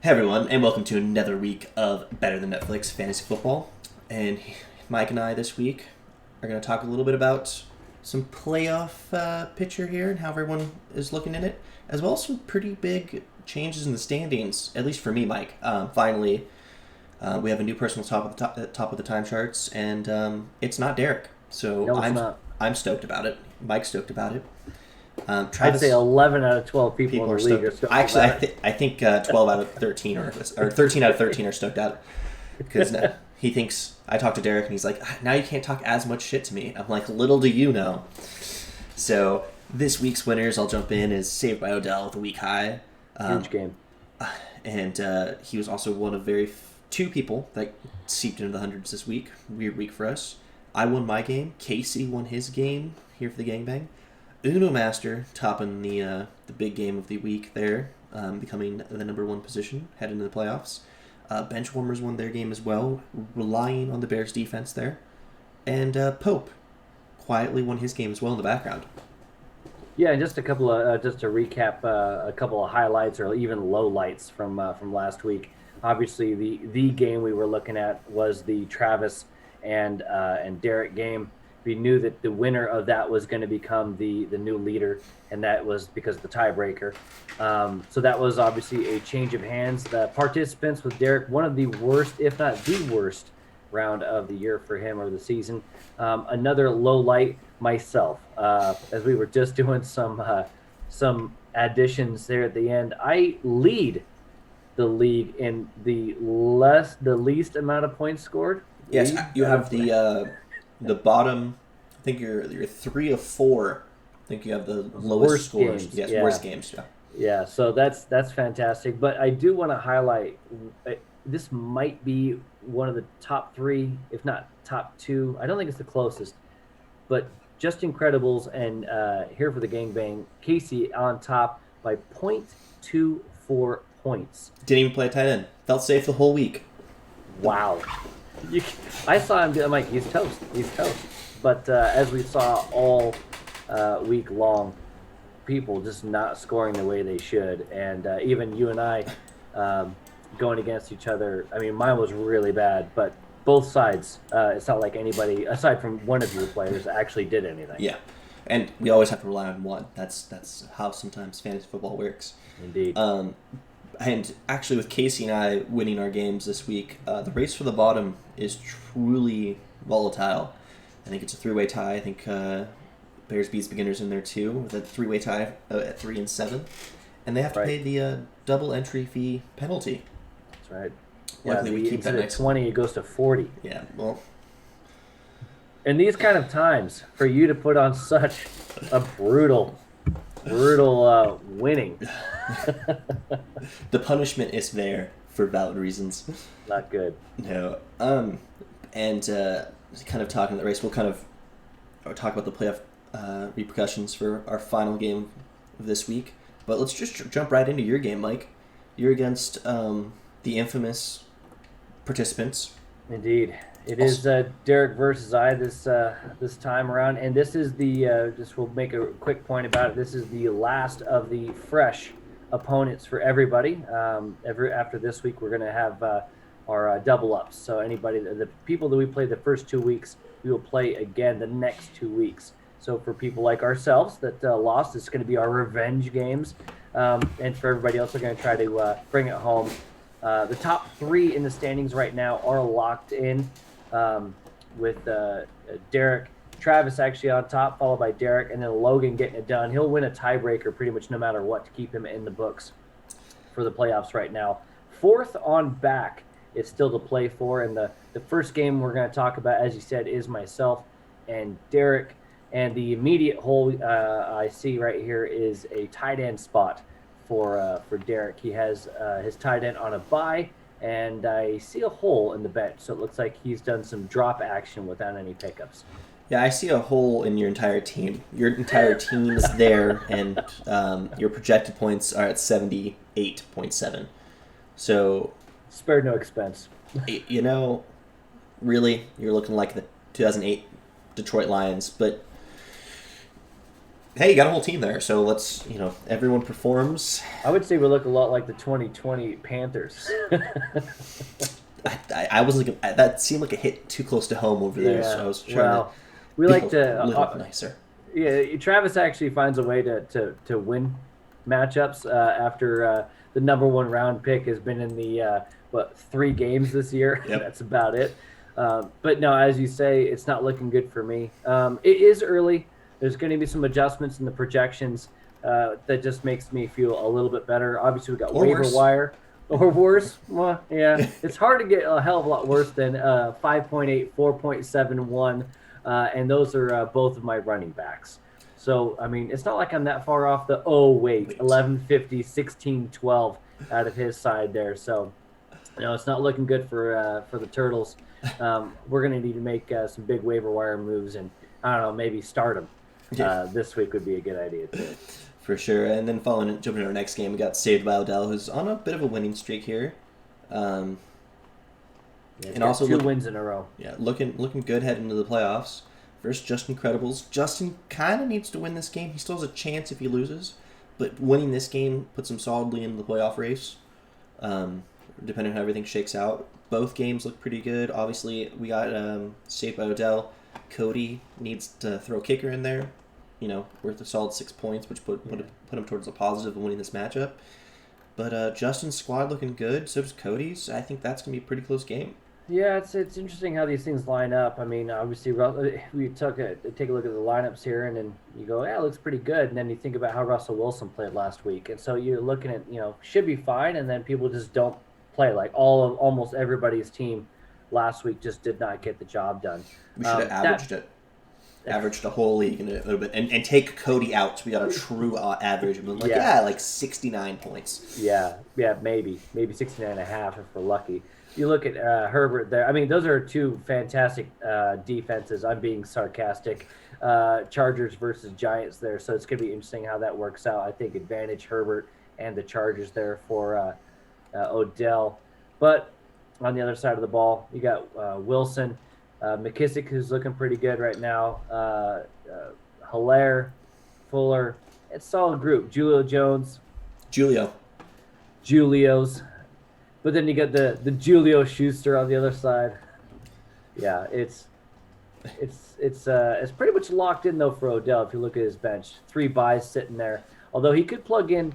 Hey everyone, and welcome to another week of Better Than Netflix Fantasy Football. And Mike and I this week are going to talk a little bit about some playoff picture here and how everyone is looking in it, as well as some pretty big changes in the standings, at least for me, Mike. Finally, we have a new person on top of the time charts, and it's not Derek. So No, it's not. I'm stoked about it. Mike's stoked about it. I'd say 11 out of 12 people in are the league are stoked. stoked Actually, about it. I think 12 out of 13 or 13 out of 13 are stoked out because he thinks I talked to Derek and he's like, now you can't talk as much shit to me. I'm like, little do you know. So this week's winners, I'll jump in, is Saved by Odell with a week high. Huge game. And he was also one of two people that seeped into the hundreds this week. Weird week for us. I won my game. Casey won his game here for the gangbang. Uno Master topping the big game of the week there, becoming the number one position heading into the playoffs. Benchwarmers won their game as well, relying on the Bears defense there. And Pope quietly won his game as well in the background. Yeah, and just a couple of just to recap a couple of highlights or even lowlights from last week. Obviously, the game we were looking at was the Travis and Derek game. We knew that the winner of that was going to become the new leader, and that was because of the tiebreaker. So that was obviously a change of hands. The participants with Derek, one of the worst, if not the worst, round of the year for him or the season. Another low light, myself. As we were just doing some additions there at the end, I lead the league in the least amount of points scored. Yes, you have the bottom. I think you're 3 of 4. I think you have the lowest worst scores. Games. Yes, Yeah. worst games. Yeah. Yeah, so that's fantastic. But I do want to highlight this might be one of the top 3, if not top 2. I don't think it's the closest, but just Incredibles and here for the gangbang, Casey on top by 0.24 points. Didn't even play a tight end. Felt safe the whole week. Wow. I saw him. I'm like, he's toast. He's toast. But as we saw all week long, people just not scoring the way they should, and even you and I going against each other. I mean, mine was really bad, but both sides. It's not like anybody aside from one of your players actually did anything. Yeah, and we always have to rely on one. That's how sometimes fantasy football works. Indeed. And actually, with Casey and I winning our games this week, the race for the bottom is truly volatile. I think it's a 3-way tie. I think Bears beats Beginners in there too, with a 3-way tie at 3 and 7, and they have to pay the double entry fee penalty. That's right. Luckily, we keep instead that of next 20, it goes to 40. Yeah, well, In these kind of times, for you to put on such a brutal winning. the punishment is there for valid reasons. Not good. No. And kind of talking the race, we'll kind of talk about the playoff repercussions for our final game of this week. But let's just jump right into your game, Mike. You're against the infamous participants. Indeed. It is Derek versus I this time around, and this is the just we'll make a quick point about it. This is the last of the fresh opponents for everybody. After this week, we're going to have our double ups. So anybody, the people that we played the first 2 weeks, we will play again the next 2 weeks. So for people like ourselves that lost, it's going to be our revenge games, and for everybody else, we're going to try to bring it home. The top 3 in the standings right now are locked in. With Derek, Travis actually on top, followed by Derek, and then Logan getting it done. He'll win a tiebreaker pretty much no matter what to keep him in the books for the playoffs right now. 4th on back is still to play for, and the first game we're going to talk about, as you said, is myself and Derek, and the immediate hole I see right here is a tight end spot for Derek. He has his tight end on a bye, and I see a hole in the bench, so it looks like he's done some drop action without any pickups. Yeah, I see a hole in your entire team. Your entire team is there, and your projected points are at 78.7. So, spared no expense. Really, you're looking like the 2008 Detroit Lions, but hey, you got a whole team there, so let's, everyone performs. I would say we look a lot like the 2020 Panthers. I was like, that seemed like a hit too close to home over there, so I was trying to we be like a to. little nicer. Yeah, Travis actually finds a way to win matchups after the number one round pick has been in the 3 games this year. Yep. That's about it. But no, as you say, it's not looking good for me. It is early. There's going to be some adjustments in the projections that just makes me feel a little bit better. Obviously, we got waiver wire. Or worse. Well, yeah. It's hard to get a hell of a lot worse than 5.8, 4.71. And those are both of my running backs. So, I mean, it's not like I'm that far off the, 1150, 1612 out of his side there. So, it's not looking good for the Turtles. We're going to need to make some big waiver wire moves and, I don't know, maybe start them. This week would be a good idea, too. For sure. And then jumping to our next game, we got Saved by Odell, who's on a bit of a winning streak here. And also 2 wins in a row. Yeah, looking good heading into the playoffs. Versus Justin Credibles. Justin kind of needs to win this game. He still has a chance if he loses, but winning this game puts him solidly into the playoff race. Depending on how everything shakes out, both games look pretty good. Obviously, we got Saved by Odell. Cody needs to throw a kicker in there. Worth a solid 6 points, which put him towards the positive of winning this matchup. But Justin's squad looking good. So does Cody's. I think that's gonna be a pretty close game. Yeah, it's interesting how these things line up. I mean, obviously, we take a look at the lineups here, and then you go, yeah, it looks pretty good. And then you think about how Russell Wilson played last week, and so you're looking at, should be fine, and then people just don't play. Like almost everybody's team last week just did not get the job done. We should have averaged it. Average the whole league in a little bit, and take Cody out, so we got a true average. And like 69 points. Yeah, maybe 69 and a half if we're lucky. You look at Herbert there. I mean, those are 2 fantastic defenses. I'm being sarcastic. Chargers versus Giants there, so it's going to be interesting how that works out. I think advantage Herbert and the Chargers there for Odell. But on the other side of the ball, you got Wilson. McKissick, who's looking pretty good right now. Hilaire, Fuller. It's a solid group. Julios. But then you got the Julio Schuster on the other side. Yeah, it's pretty much locked in though for Odell. If you look at his bench, 3 buys sitting there. Although he could plug in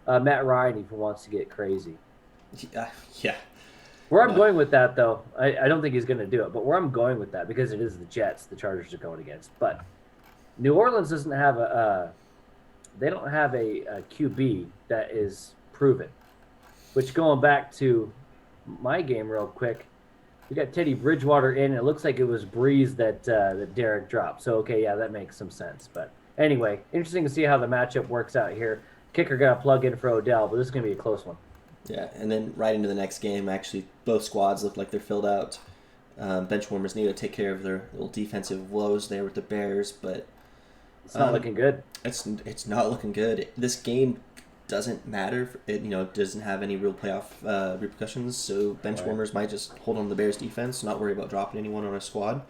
Matt Ryan if he wants to get crazy. Yeah. Where I'm going with that, though, I don't think he's going to do it. But where I'm going with that, because it is the Jets, the Chargers are going against. But New Orleans doesn't have they don't have a QB that is proven. Which, going back to my game real quick, we got Teddy Bridgewater in, and it looks like it was Breeze that Derek dropped. So, okay, yeah, that makes some sense. But anyway, interesting to see how the matchup works out here. Kicker got to plug in for Odell, but this is going to be a close one. Yeah, and then right into the next game, actually, both squads look like they're filled out. Benchwarmers need to take care of their little defensive woes there with the Bears, but it's not looking good. It's not looking good. This game doesn't matter. It doesn't have any real playoff repercussions. So benchwarmers might just hold on to the Bears defense, not worry about dropping anyone on a squad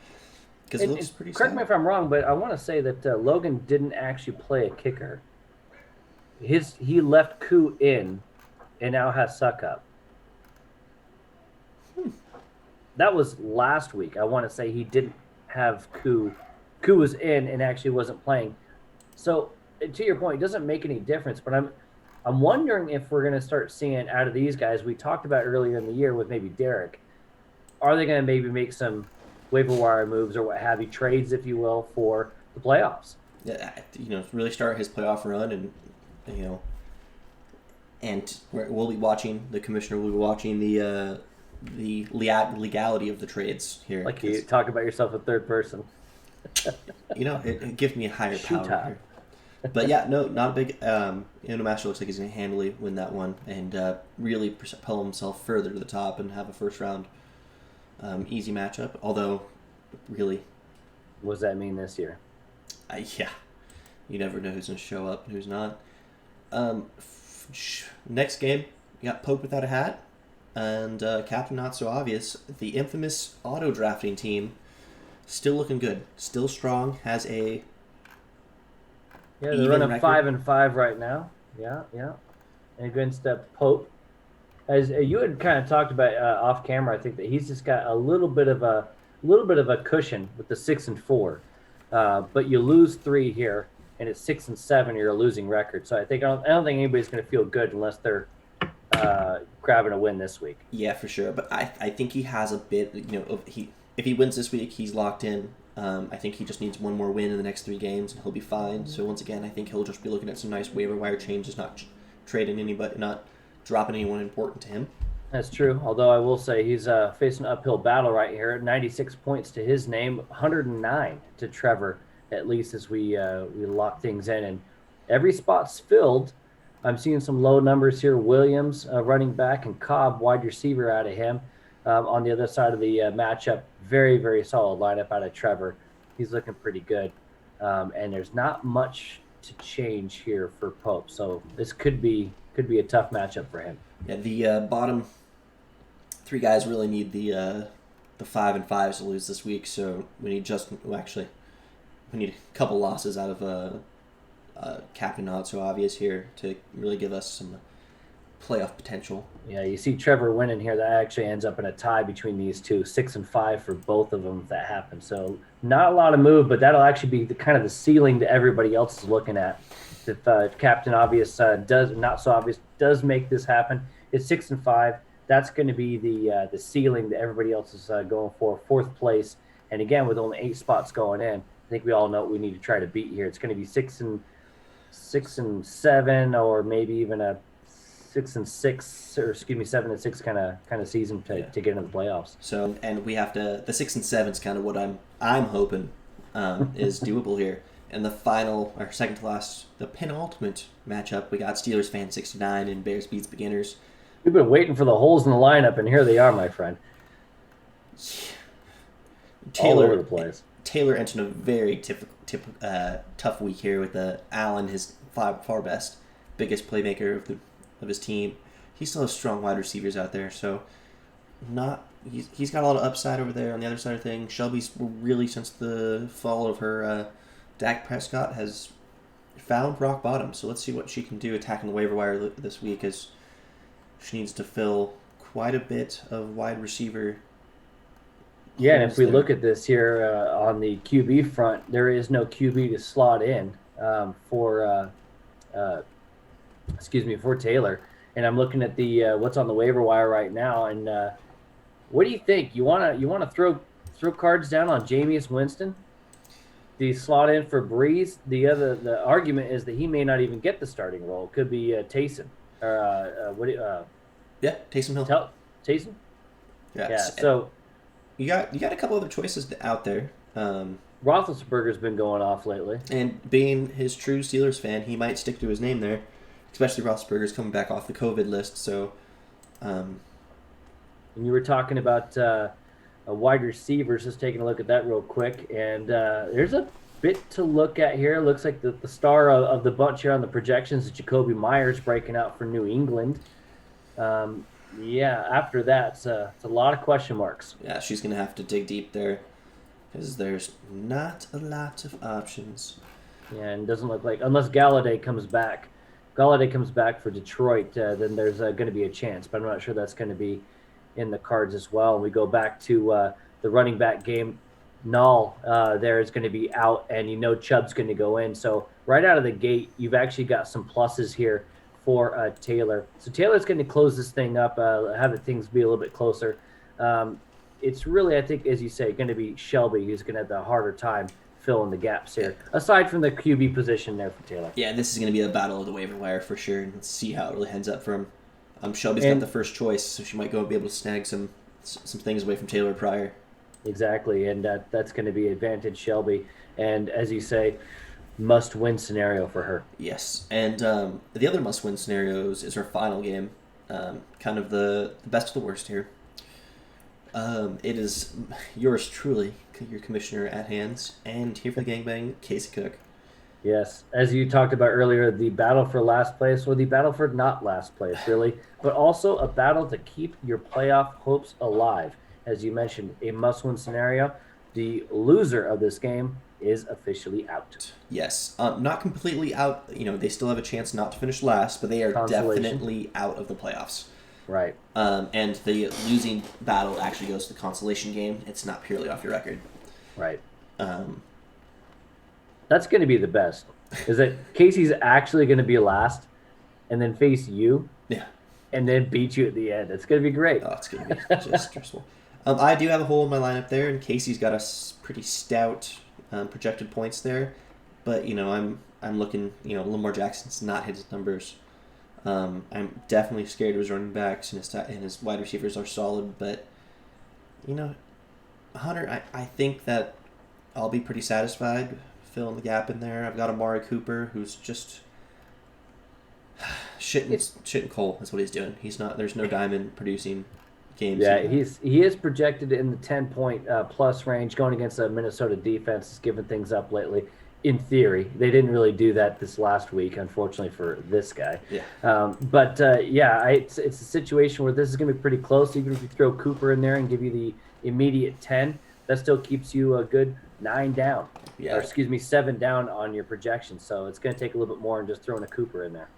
because it looks pretty. Correct me if I'm wrong, but I want to say that Logan didn't actually play a kicker. He left Koo in. And now has Suck Up. That was last week. I want to say he didn't have Koo. Koo was in and actually wasn't playing. So to your point, it doesn't make any difference. But I'm wondering if we're going to start seeing out of these guys we talked about earlier in the year with maybe Derek. Are they going to maybe make some waiver wire moves or what have you, trades, if you will, for the playoffs? Yeah, really start his playoff run and And we'll be watching, the commissioner will be watching the legality of the trades here. Like you talk about yourself in third person. It gives me a higher power here. But yeah, no, not a big. Master looks like he's going to handily win that one and really propel himself further to the top and have a first round easy matchup. Although, really. What does that mean this year? Yeah. You never know who's going to show up and who's not. Next game, you got Pope Without a Hat and Captain Not So Obvious. The infamous auto drafting team, still looking good, still strong. Has a Yeah, they're even running record. 5-5 right now. Yeah, yeah. And against Pope, as you had kind of talked about off camera, I think that he's just got a little bit of a cushion with the 6-4. But you lose 3 here, and it's 6-7. You're a losing record. So I don't think anybody's going to feel good unless they're grabbing a win this week. Yeah, for sure. But I think he has a bit. If he wins this week, he's locked in. I think he just needs one more win in the next 3 games, and he'll be fine. So once again, I think he'll just be looking at some nice waiver wire changes, not trading anybody, not dropping anyone important to him. That's true. Although I will say he's facing an uphill battle right here. 96 points to his name, 109 to Trevor. At least as we lock things in, and every spot's filled. I'm seeing some low numbers here. Williams, running back, and Cobb, wide receiver, out of him. On the other side of the matchup, very, very solid lineup out of Trevor. He's looking pretty good. And there's not much to change here for Pope. So this could be a tough matchup for him. Yeah, the bottom 3 guys really need the 5-5s to lose this week. So we need we need a couple losses out of Captain Not So Obvious here to really give us some playoff potential. Yeah, you see Trevor winning here. That actually ends up in a tie between these two, 6-5 for both of them if that happens. So not a lot of move, but that'll actually be kind of the ceiling that everybody else is looking at. If Captain Obvious does not so obvious does make this happen, it's 6-5. That's going to be the ceiling that everybody else is going for, 4th place. And again, with only 8 spots going in, I think we all know what we need to try to beat here. It's going to be 6-7, or maybe even a 6-6, or excuse me, 7-6 kind of season to get into the playoffs. So, and we have to. The 6-7 is kind of what I'm hoping is doable here. And the final, or second to last, the penultimate matchup, we got Steelers fan 69 and Bears beats beginners. We've been waiting for the holes in the lineup, and here they are, my friend. All over the place. Taylor entered a very tough week here with Allen, his far best, biggest playmaker of his team. He still has strong wide receivers out there, so he's got a lot of upside over there on the other side of things. Shelby's really, since the fall of her Dak Prescott, has found rock bottom. So let's see what she can do attacking the waiver wire this week, as she needs to fill quite a bit of wide receiver. Yeah, and if we look at this here on the QB front, there is no QB to slot in for Taylor. And I'm looking at the what's on the waiver wire right now. And what do you think? You wanna throw cards down on Jameis Winston? Do you slot in for Breeze? The argument is that he may not even get the starting role. It could be Taysom or Taysom Hill. Taysom. Yeah. So you got a couple other choices out there. Roethlisberger's been going off lately, and being his true Steelers fan, he might stick to his name there. Especially Roethlisberger's coming back off the COVID list, so. And you were talking about wide receivers. Just taking a look at that real quick, and there's a bit to look at here. Looks like the star of the bunch here on the projections is Jacoby Myers breaking out for New England. After that, it's a lot of question marks. Yeah, she's going to have to dig deep there because there's not a lot of options. Yeah, and it doesn't look like, unless Galladay comes back for Detroit, then there's going to be a chance. But I'm not sure that's going to be in the cards as well. And we go back to the running back game. Null there is going to be out, and Chubb's going to go in. So right out of the gate, you've actually got some pluses here for Taylor. So Taylor's going to close this thing up, have things be a little bit closer. It's really, I think, as you say, going to be Shelby who's going to have the harder time filling the gaps here, aside from the QB position there for Taylor. Yeah, this is going to be a battle of the waiver wire for sure, and let's see how it really ends up for him. Shelby's got the first choice, so she might be able to snag some things away from Taylor prior. Exactly, and that's going to be advantage Shelby. And as you say, must-win scenario for her. Yes, and the other must-win scenarios is her final game, kind of the best of the worst here. It is yours truly, your commissioner at hands, and here for the gangbang, Casey Cook. Yes, as you talked about earlier, the battle for last place, or the battle for not last place, really, but also a battle to keep your playoff hopes alive. As you mentioned, a must-win scenario. the loser of this game is officially out. Yes, not completely out. They still have a chance not to finish last, but they are definitely out of the playoffs. Right. And the losing battle actually goes to the consolation game. It's not purely off your record. Right. That's going to be the best. Is that Casey's actually going to be last, and then face you. Yeah. And then beat you at the end. It's going to be great. Oh, it's going to be just stressful. I do have a hole in my lineup there, and Casey's got a pretty stout projected points there. But I'm looking. Lamar Jackson's not hit his numbers. I'm definitely scared of his running backs, and his wide receivers are solid. But Hunter, I think that I'll be pretty satisfied filling the gap in there. I've got Amari Cooper, who's just shitting coal. That's what he's doing. He's not. There's no diamond producing games. Yeah, he is projected in the 10-point plus range, going against a Minnesota defense that's given things up lately. In theory, they didn't really do that this last week, unfortunately for this guy. Yeah. It's a situation where this is going to be pretty close. Even if you throw Cooper in there and give you the immediate 10, that still keeps you a good 9 down. Yeah. Or 7 down on your projection. So it's going to take a little bit more than just throwing a Cooper in there.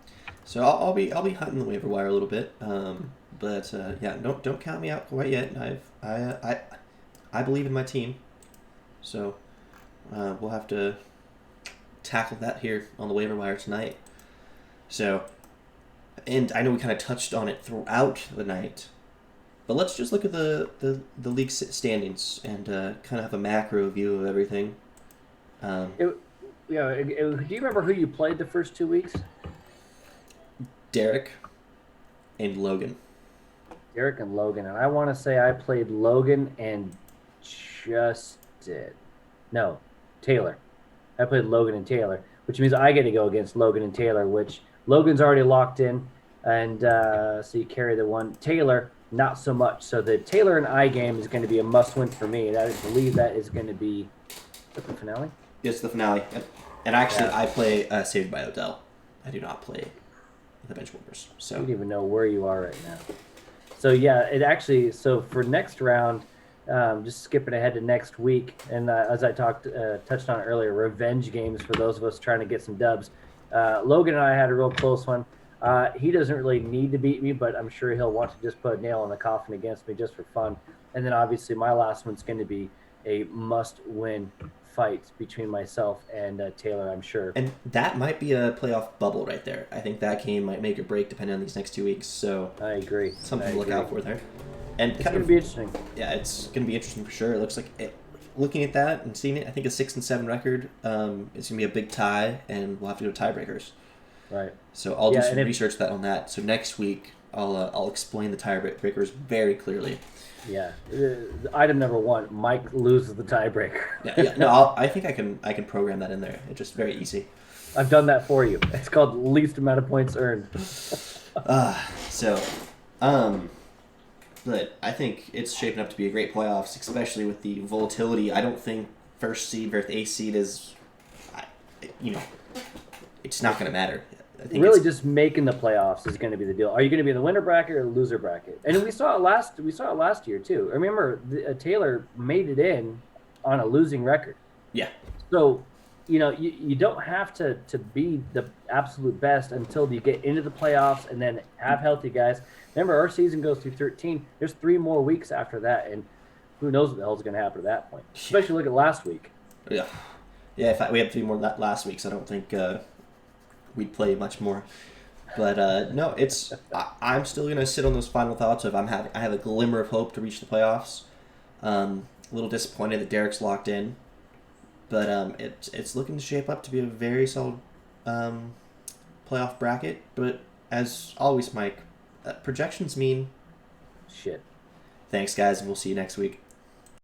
So I'll be hunting the waiver wire a little bit, don't count me out quite yet. I believe in my team, so we'll have to tackle that here on the waiver wire tonight. So, and I know we kind of touched on it throughout the night, but let's just look at the league standings and kind of have a macro view of everything. Do you remember who you played the first 2 weeks? Derek and Logan. Derek and Logan. And I want to say I played Logan and Taylor. I played Logan and Taylor, which means I get to go against Logan and Taylor, which Logan's already locked in. And so you carry the one. Taylor, not so much. So the Taylor and I game is going to be a must-win for me. And I believe that is going to be the finale. It's the finale. And actually, I play Saved by Odell. I do not play the bench warmers. So I don't even know where you are right now. So for next round, just skipping ahead to next week, and as I touched on earlier, revenge games for those of us trying to get some dubs. Logan and I had a real close one. He doesn't really need to beat me, but I'm sure he'll want to just put a nail in the coffin against me just for fun. And then obviously my last one's going to be a must-win fight between myself and Taylor, I'm sure. And that might be a playoff bubble right there. I think that game might make or break depending on these next 2 weeks. So I agree. Something to look out for there. And it's going to be interesting. Yeah, it's going to be interesting for sure. It looks like looking at that and seeing it, I think a 6-7 record. It's going to be a big tie, and we'll have to go tiebreakers. Right. So I'll do some research on that. So next week I'll explain the tiebreakers very clearly. Yeah. Item number 1: Mike loses the tiebreaker. Yeah. No, I think I can program that in there. It's just very easy. I've done that for you. It's called least amount of points earned. But I think it's shaping up to be a great playoffs, especially with the volatility. I don't think first seed versus eighth seed is, it's not going to matter. I think really, just making the playoffs is going to be the deal. Are you going to be in the winner bracket or the loser bracket? And we saw it last year too. Remember, Taylor made it in on a losing record. Yeah. So, you don't have to be the absolute best until you get into the playoffs and then have healthy guys. Remember, our season goes through 13. There's 3 more weeks after that, and who knows what the hell's going to happen at that point. Especially look at last week. Yeah. Yeah, we had 3 more last week, so I don't think we'd play much more. But no, I'm still going to sit on those final thoughts of I have a glimmer of hope to reach the playoffs. A little disappointed that Derek's locked in. But it's looking to shape up to be a very solid playoff bracket. But as always, Mike, projections mean shit. Thanks, guys, and we'll see you next week.